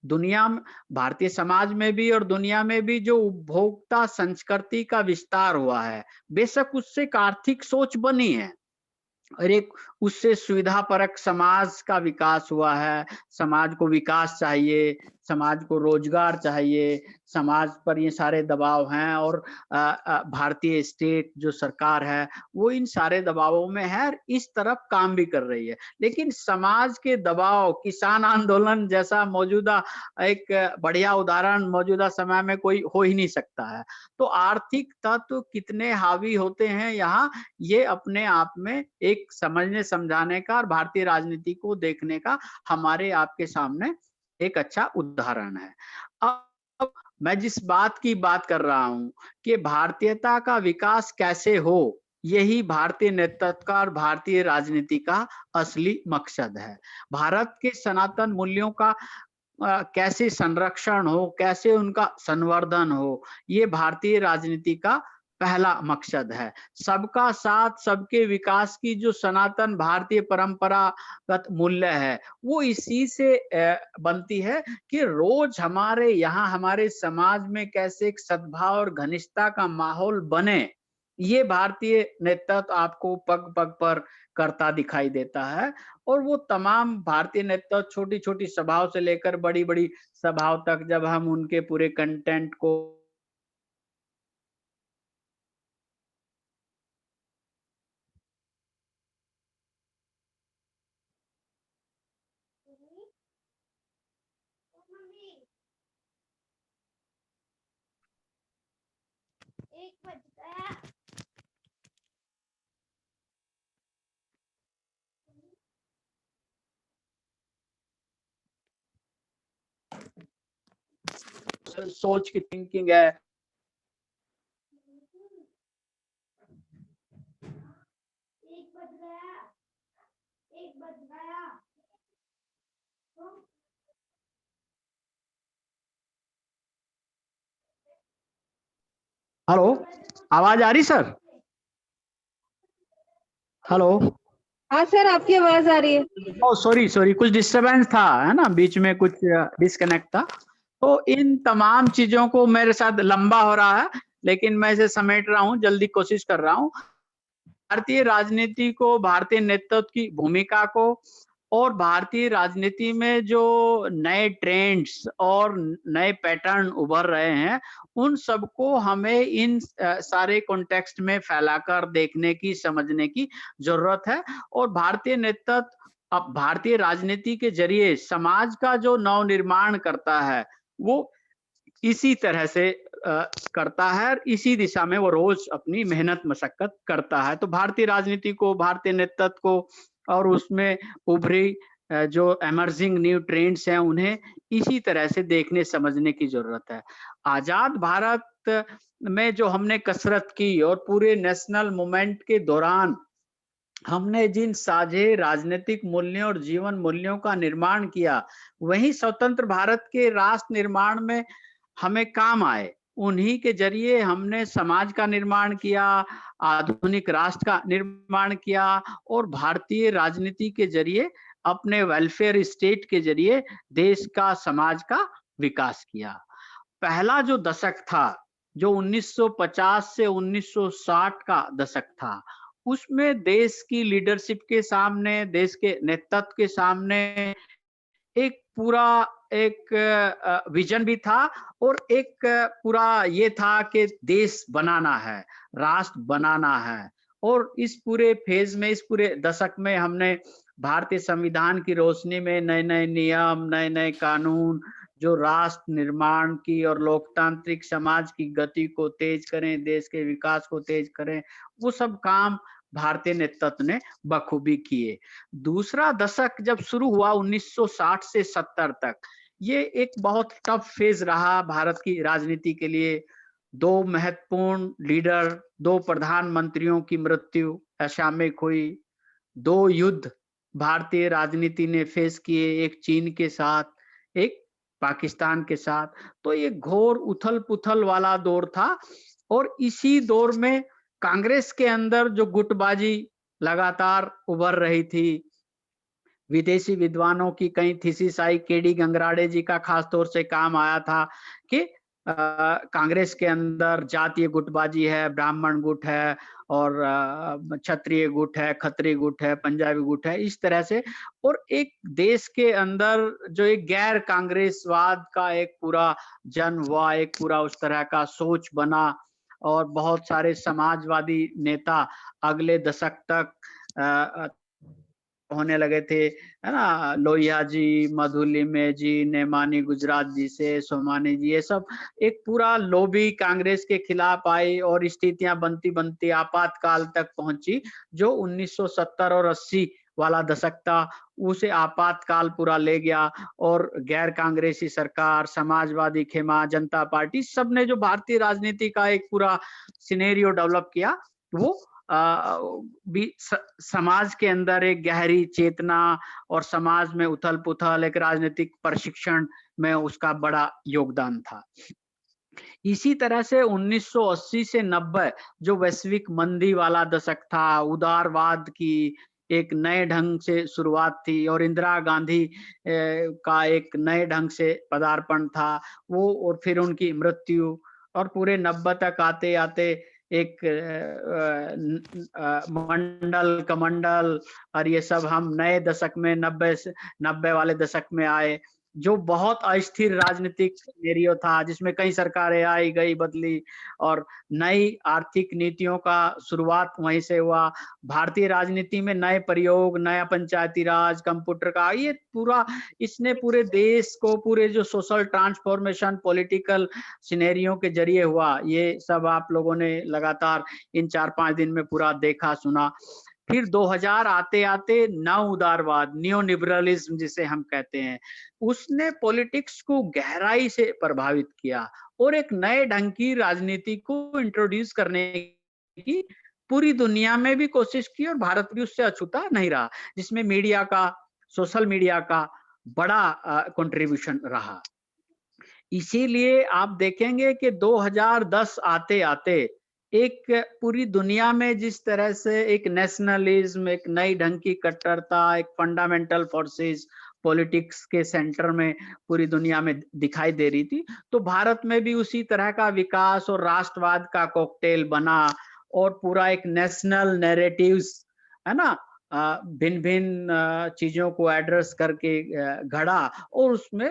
दुनिया में, भारतीय समाज में भी और दुनिया में भी जो उपभोक्ता संस्कृति का विस्तार हुआ है, बेशक उससे एक आर्थिक सोच बनी है और एक उससे सुविधापरक समाज का विकास हुआ है। समाज को विकास चाहिए, समाज को रोजगार चाहिए, समाज पर ये सारे दबाव हैं और भारतीय स्टेट जो सरकार है, वो इन सारे दबावों में है और इस तरफ काम भी कर रही है। लेकिन समाज के दबाव, किसान आंदोलन जैसा मौजूदा एक बढ़िया उदाहरण मौजूदा समय में कोई हो ही नहीं सकता है। तो आर्थिक तत्व कितने हावी होते हैं यहाँ, ये अपने आप में एक समझने समझाने का और भारतीय राजनीति को देखने का हमारे आपके सामने एक अच्छा उदाहरण है। अब मैं जिस बात की बात कर रहा हूं कि भारतीयता का विकास कैसे हो, यही भारतीय नेतृत्व का और भारतीय राजनीति का असली मकसद है। भारत के सनातन मूल्यों का कैसे संरक्षण हो, कैसे उनका संवर्धन हो, ये भारतीय राजनीति का पहला मकसद है। सबका साथ, सबके विकास की जो सनातन भारतीय परंपरागत मूल्य है, वो इसी से बनती है कि रोज हमारे यहाँ, हमारे समाज में कैसे एक सद्भाव और घनिष्ठता का माहौल बने, ये भारतीय नेतृत्व आपको पग पग पर करता दिखाई देता है। और वो तमाम भारतीय नेतृत्व छोटी-छोटी सभाओं से लेकर बड़ी-बड़ी सभाओं तक, जब हम उनके पूरे कंटेंट को सोच की थिंकिंग है। हेलो, आवाज आ रही सर? हेलो। हाँ सर, आपकी आवाज आ रही है। ओ सॉरी सॉरी, कुछ डिस्टरबेंस था, है ना, बीच में कुछ डिस्कनेक्ट था। तो इन तमाम चीजों को, मेरे साथ लंबा हो रहा है लेकिन मैं इसे समेट रहा हूँ, जल्दी कोशिश कर रहा हूँ। भारतीय राजनीति को, भारतीय नेतृत्व की भूमिका को और भारतीय राजनीति में जो नए ट्रेंड्स और नए पैटर्न उभर रहे हैं, उन सबको हमें इन सारे कॉन्टेक्स्ट में फैलाकर देखने की, समझने की जरूरत है। और भारतीय नेतृत्व अब भारतीय राजनीति के जरिए समाज का जो नव निर्माण करता है, वो इसी तरह से करता है और इसी दिशा में वो रोज अपनी मेहनत मशक्कत करता है। तो भारतीय राजनीति को, भारतीय नेतृत्व को और उसमें उभरी जो एमर्जिंग न्यू ट्रेंड्स हैं, उन्हें इसी तरह से देखने समझने की जरूरत है। आजाद भारत में जो हमने कसरत की और पूरे नेशनल मूवमेंट के दौरान हमने जिन साझे राजनीतिक मूल्यों और जीवन मूल्यों का निर्माण किया, वही स्वतंत्र भारत के राष्ट्र निर्माण में हमें काम आए। उन्हीं के जरिए हमने समाज का निर्माण किया, आधुनिक राष्ट्र का निर्माण किया और भारतीय राजनीति के जरिए, अपने वेलफेयर स्टेट के जरिए देश का, समाज का विकास किया। पहला जो दशक था, जो 1950 से 1960 का दशक था, उसमें देश की लीडरशिप के सामने, देश के नेतृत्व के सामने एक पूरा एक विजन भी था और एक पूरा ये था कि देश बनाना है, राष्ट्र बनाना है। और इस पूरे फेज में, इस पूरे दशक में हमने भारतीय संविधान की रोशनी में नए नए नियम, नए नए कानून जो राष्ट्र निर्माण की और लोकतांत्रिक समाज की गति को तेज करें, देश के विकास को तेज करें, वो सब काम भारतीय नेतृत्व ने बखूबी किए। दूसरा दशक जब शुरू हुआ 1960 से 70 तक, ये एक बहुत टफ फेज रहा भारत की राजनीति के लिए। दो महत्वपूर्ण लीडर, दो प्रधानमंत्रियों की मृत्यु असामयिक हुई, दो युद्ध भारतीय राजनीति ने फेस किए, एक चीन के साथ, एक पाकिस्तान के साथ। तो ये घोर उथल पुथल वाला दौर था और इसी दौर में कांग्रेस के अंदर जो गुटबाजी लगातार उभर रही थी, विदेशी विद्वानों की कई थीसिस आई, केडी गंगराड़े जी का खास तौर से काम आया था कि कांग्रेस के अंदर जातीय गुटबाजी है, ब्राह्मण गुट है और क्षत्रिय गुट है, खत्री गुट है, पंजाबी गुट है, इस तरह से। और एक देश के अंदर जो एक गैर कांग्रेसवाद का एक पूरा जन्म हुआ, एक पूरा उस तरह का सोच बना और बहुत सारे समाजवादी नेता अगले दशक तक होने लगे थे, है ना। लोहिया जी, मधुलिमे जी, नेमानी गुजरात जी से, सोमानी जी, ये सब एक पूरा लॉबी कांग्रेस के खिलाफ आई और स्थितियां बनती बनती आपातकाल तक पहुंची, जो 1970 और 80 वाला दशक था, उसे आपातकाल पूरा ले गया। और गैर कांग्रेसी सरकार, समाजवादी खेमा, जनता पार्टी, सबने जो भारतीय राजनीति का एक पूरा सिनेरियो डेवलप किया, वो भी समाज के अंदर एक गहरी चेतना और समाज में उथल पुथल, एक राजनीतिक प्रशिक्षण में उसका बड़ा योगदान था। इसी तरह से 1980 से 90 जो वैश्विक मंदी वाला दशक था, उदारवाद की एक नए ढंग से शुरुआत थी और इंदिरा गांधी का एक नए ढंग से पदार्पण था वो, और फिर उनकी मृत्यु, और पूरे 90 तक आते आते एक मंडल कमंडल और ये सब हम नए दशक में 90 वाले दशक में आए। जो बहुत अस्थिर राजनीतिक सिनेरियो था, जिसमें कई सरकारें आई गई बदली और नई आर्थिक नीतियों का शुरुआत वहीं से हुआ। भारतीय राजनीति में नए प्रयोग, नया पंचायती राज, कंप्यूटर का ये पूरा, इसने पूरे देश को, पूरे जो सोशल ट्रांसफॉर्मेशन पॉलिटिकल सिनेरियो के जरिए हुआ, ये सब आप लोगों ने लगातार इन 4-5 दिन में पूरा देखा सुना। फिर 2000 आते-आते नव उदारवाद, नियो लिबरलिज्म जिसे हम कहते हैं, उसने पॉलिटिक्स को गहराई से प्रभावित किया और एक नए ढंग की राजनीति को इंट्रोड्यूस करने की पूरी दुनिया में भी कोशिश की और भारत भी उससे अछूता नहीं रहा, जिसमें मीडिया का, सोशल मीडिया का बड़ा कंट्रीब्यूशन रहा। इसीलिए आप देखेंगे कि 2010 आते-आते एक पूरी दुनिया में जिस तरह से एक नेशनलिज्म, एक नई ढंग की कट्टरता, एक फंडामेंटल फोर्सेस पॉलिटिक्स के सेंटर में पूरी दुनिया में दिखाई दे रही थी, तो भारत में भी उसी तरह का विकास और राष्ट्रवाद का कॉकटेल बना और पूरा एक नेशनल नैरेटिव्स, है ना, भिन्न-भिन्न चीजों को एड्रेस करके घड़ा और उसमें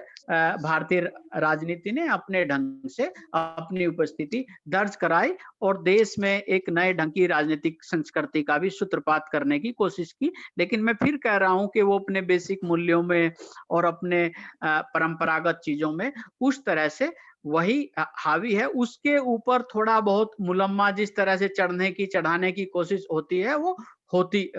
भारतीय राजनीति ने अपने ढंग से अपनी उपस्थिति दर्ज कराई और देश में एक नए ढंग की राजनीतिक संस्कृति का भी सूत्रपात करने की कोशिश की। लेकिन मैं फिर कह रहा हूं कि वो अपने बेसिक मूल्यों में और अपने परंपरागत चीजों में उस तरह से वही हावी है। उसके ऊपर थोड़ा बहुत मुलम्मा जिस तरह से चढ़ने की, चढ़ाने की कोशिश होती है, वो होती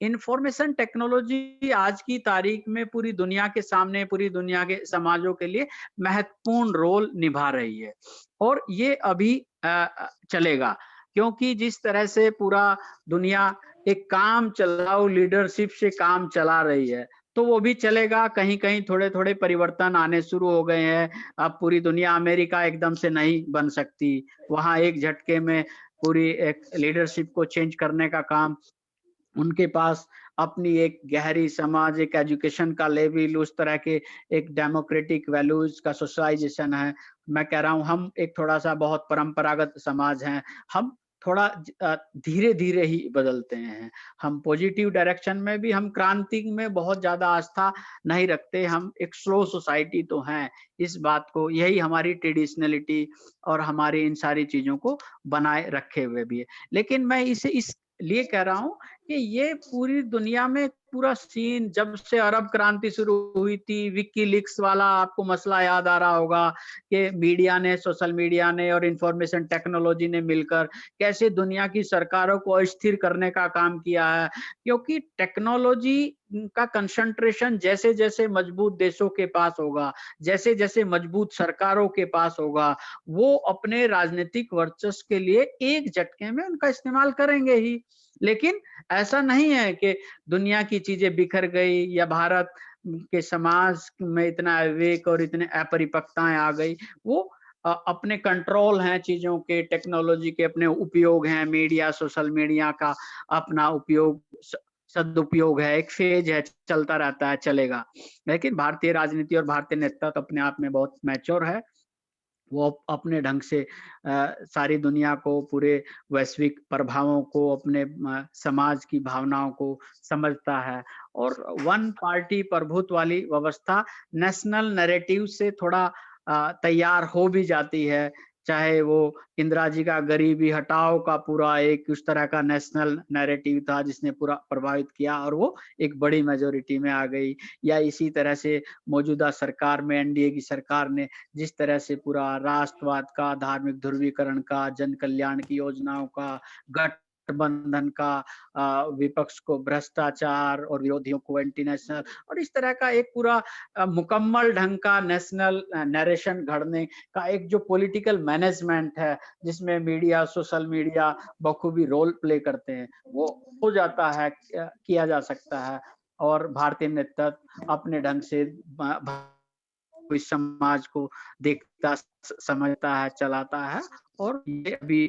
इंफॉर्मेशन टेक्नोलॉजी आज की तारीख में पूरी दुनिया के सामने, पूरी दुनिया के समाजों के लिए महत्वपूर्ण रोल निभा रही है और ये अभी चलेगा, क्योंकि जिस तरह से पूरा दुनिया एक काम चलाऊ लीडरशिप से काम चला रही है, तो वो भी चलेगा। कहीं-कहीं थोड़े-थोड़े परिवर्तन आने शुरू हो गए हैं। अब पूरी दुनिया अमेरिका एकदम से नहीं बन सकती। वहाँ एक झटके में पूरी एक लीडरशिप को चेंज करने का काम, उनके पास अपनी एक गहरी समझ, एक एजुकेशन का लेवल, उस तरह के एक डेमोक्रेटिक वैल्यूज का सोशलाइजेशन है। मैं कह रहा हूँ हम एक थोड़ा-सा बहुत परंपरागत समाज हैं। हम थोड़ा धीरे-धीरे ही बदलते हैं। हम पॉजिटिव डायरेक्शन में भी, हम क्रांति में बहुत ज़्यादा आस्था नहीं रखते। हम एक स्लो सोसाइटी तो हैं। इस बात को, यही हमारी ट्रेडिशनैलिटी और हमारी इन सारी चीज़ों को बनाए रखे हुए भी है। लेकिन मैं इसे इसलिए कह रहा हूँ कि ये पूरी दुनिया में पूरा सीन, जब से अरब क्रांति शुरू हुई थी, विकीलीक्स वाला आपको मसला याद आ रहा होगा कि मीडिया ने, सोशल मीडिया ने और इंफॉर्मेशन टेक्नोलॉजी ने मिलकर कैसे दुनिया की सरकारों को अस्थिर करने का काम किया है। क्योंकि टेक्नोलॉजी का कंसंट्रेशन जैसे-जैसे मजबूत देशों के पास होगा, जैसे-जैसे मजबूत सरकारों के पास होगा, वो अपने राजनीतिक वर्चस्व के लिए एक झटके में उनका इस्तेमाल करेंगे ही। लेकिन ऐसा नहीं है कि दुनिया की चीजें बिखर गई या भारत के समाज में इतना विवेक और इतने अपरिपक्वताएं आ गई। वो अपने कंट्रोल हैं चीजों के, टेक्नोलॉजी के अपने उपयोग हैं, मीडिया, सोशल मीडिया का अपना उपयोग, सदुपयोग है, एक फेज है, चलता रहता है, चलेगा। लेकिन भारतीय राजनीति और भारतीय नेतृत्व अपने आप में बहुत मैच्योर है। वो अपने ढंग से सारी दुनिया को, पूरे वैश्विक प्रभावों को, अपने समाज की भावनाओं को समझता है और वन पार्टी प्रभुत्व वाली व्यवस्था नेशनल नैरेटिव से थोड़ा तैयार हो भी जाती है। चाहे वो इंदिरा जी का गरीबी हटाओ का पूरा एक उस तरह का नेशनल नैरेटिव था जिसने पूरा प्रभावित किया और वो एक बड़ी मेजॉरिटी में आ गई, या इसी तरह से मौजूदा सरकार में, एनडीए की सरकार ने जिस तरह से पूरा राष्ट्रवाद का, धार्मिक ध्रुवीकरण का, जन कल्याण की योजनाओं का, गठबंधन का, विपक्ष को भ्रष्टाचार और विरोधियों को एंटी नेशनल और इस तरह का एक पूरा मुकम्मल ढंग का नेशनल नरेशन घड़ने का एक जो पॉलिटिकल मैनेजमेंट है, जिसमें मीडिया, सोशल मीडिया बखूबी रोल प्ले करते हैं, वो हो जाता है, किया जा सकता है और भारतीय नेतृत्व अपने ढंग से इस समाज को देखता, समझता है, चलाता है और ये अभी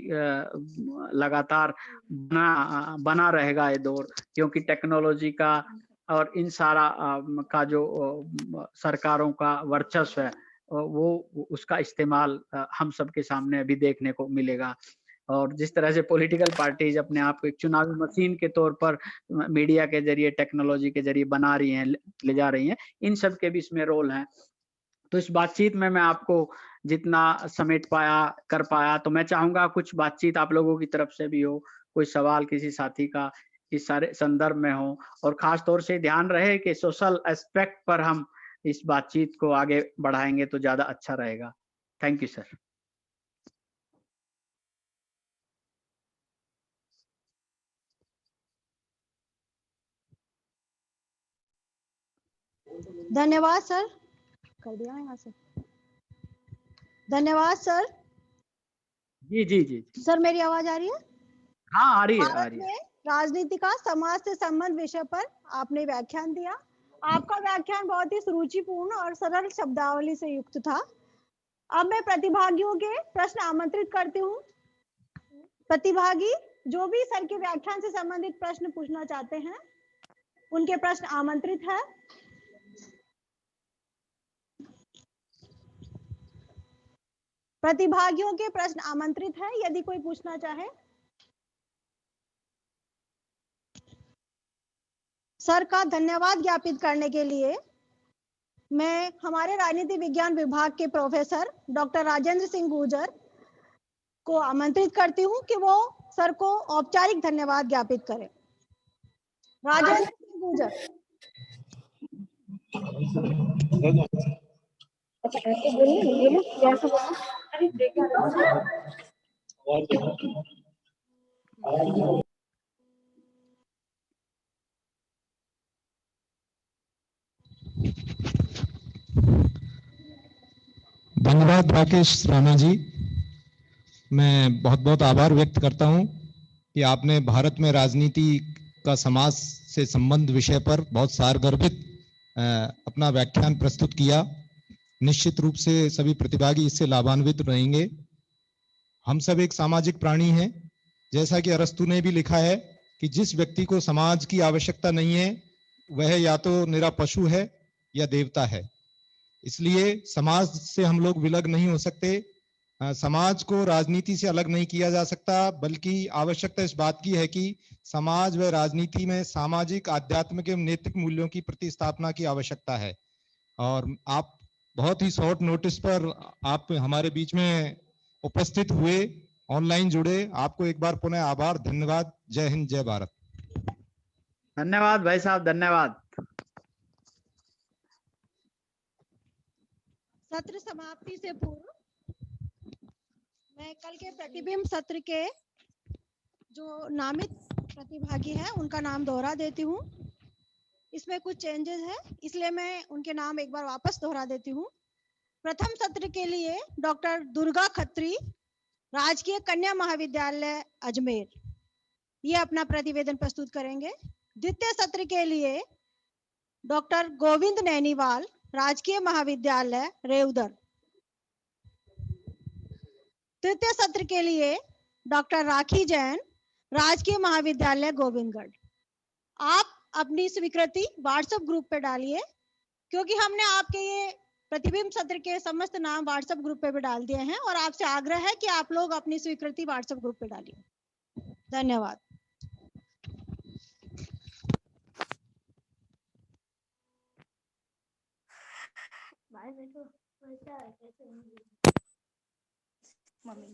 लगातार बना रहेगा ये दौर, क्योंकि टेक्नोलॉजी का और इन सारा का जो सरकारों का वर्चस्व है, वो उसका इस्तेमाल हम सबके सामने अभी देखने को मिलेगा। और जिस तरह से पॉलिटिकल पार्टीज अपने आप को एक चुनावी मशीन के तौर पर मीडिया के जरिए, टेक्नोलॉजी के जरिए बना रही हैं, ले जा रही हैं, इन सब के भी इसमें रोल है। तो इस बातचीत में मैं आपको जितना समेट पाया, कर पाया, तो मैं चाहूंगा कुछ बातचीत आप लोगों की तरफ से भी हो, कोई सवाल किसी साथी का इस सारे संदर्भ में हो, और खास तौर से ध्यान रहे कि सोशल एस्पेक्ट पर हम इस बातचीत को आगे बढ़ाएंगे तो ज्यादा अच्छा रहेगा। Thank you sir. धन्यवाद सर, कर दिया यहाँ से। धन्यवाद सर। जी जी जी सर मेरी आवाज आ रही है? हाँ, आ रही है, आ भारत रही है। में राजनीति का समाज से संबंध विषय पर आपने व्याख्यान दिया। आपका व्याख्यान बहुत ही सुरुचिपूर्ण और सरल शब्दावली से युक्त था। अब मैं प्रतिभागियों के प्रश्न आमंत्रित करती हूँ। प्रतिभागी जो भी सर के व्याख्यान से संबंधित प्रश्न पूछना चाहते हैं, उनके प्रश्न आमंत्रित है। प्रतिभागियों के प्रश्न आमंत्रित है, यदि कोई पूछना चाहे। सर का धन्यवाद ज्ञापित करने के लिए मैं हमारे राजनीति विज्ञान विभाग के प्रोफेसर डॉक्टर राजेंद्र सिंह गुर्जर को आमंत्रित करती हूं कि वो सर को औपचारिक धन्यवाद ज्ञापित करें। राजेंद्र सिंह गुर्जर। अच्छा ऐसे बोलिए, कैसे बोलना? अरे देखो धन्यवाद राकेश राणा जी। मैं बहुत बहुत आभार व्यक्त करता हूं कि आपने भारत में राजनीति का समाज से संबंध विषय पर बहुत सारगर्भित अपना व्याख्यान प्रस्तुत किया। निश्चित रूप से सभी प्रतिभागी इससे लाभान्वित रहेंगे। हम सब एक सामाजिक प्राणी हैं। जैसा कि अरस्तु ने भी लिखा है कि जिस व्यक्ति को समाज की आवश्यकता नहीं है वह या तो निरा पशु है या देवता है। इसलिए समाज से हम लोग विलग नहीं हो सकते। समाज को राजनीति से अलग नहीं किया जा सकता, बल्कि आवश्यकता इस बात की है कि समाज व राजनीति में सामाजिक, आध्यात्मिक एवं नैतिक मूल्यों की प्रतिस्थापना की आवश्यकता है। और आप बहुत ही शॉर्ट नोटिस पर आप हमारे बीच में उपस्थित हुए, ऑनलाइन जुड़े, आपको एक बार पुनः आभार, धन्यवाद। जय हिंद, जय भारत। धन्यवाद भाई साहब, धन्यवाद। सत्र समाप्ति से पूर्व मैं कल के प्रतिबिंब सत्र के जो नामित प्रतिभागी हैं उनका नाम दोहरा देती हूँ। इसमें कुछ चेंजेस है, इसलिए मैं उनके नाम एक बार वापस दोहरा देती हूँ। प्रथम सत्र के लिए डॉक्टर दुर्गा खत्री, राजकीय कन्या महाविद्यालय अजमेर, ये अपना प्रतिवेदन प्रस्तुत करेंगे। द्वितीय सत्र के लिए डॉक्टर गोविंद नैनीवाल, राजकीय महाविद्यालय रेउदर। तृतीय सत्र के लिए डॉक्टर राखी जैन, राजकीय महाविद्यालय गोविंदगढ़। आप अपनी स्वीकृति व्हाट्सएप ग्रुप पे डालिए, क्योंकि हमने आपके ये प्रतिबिंब सत्र के समस्त नाम व्हाट्सएप ग्रुप पे भी डाल दिए हैं और आपसे आग्रह है कि आप लोग अपनी स्वीकृति व्हाट्सएप ग्रुप पे डालिए। धन्यवाद। मम्मी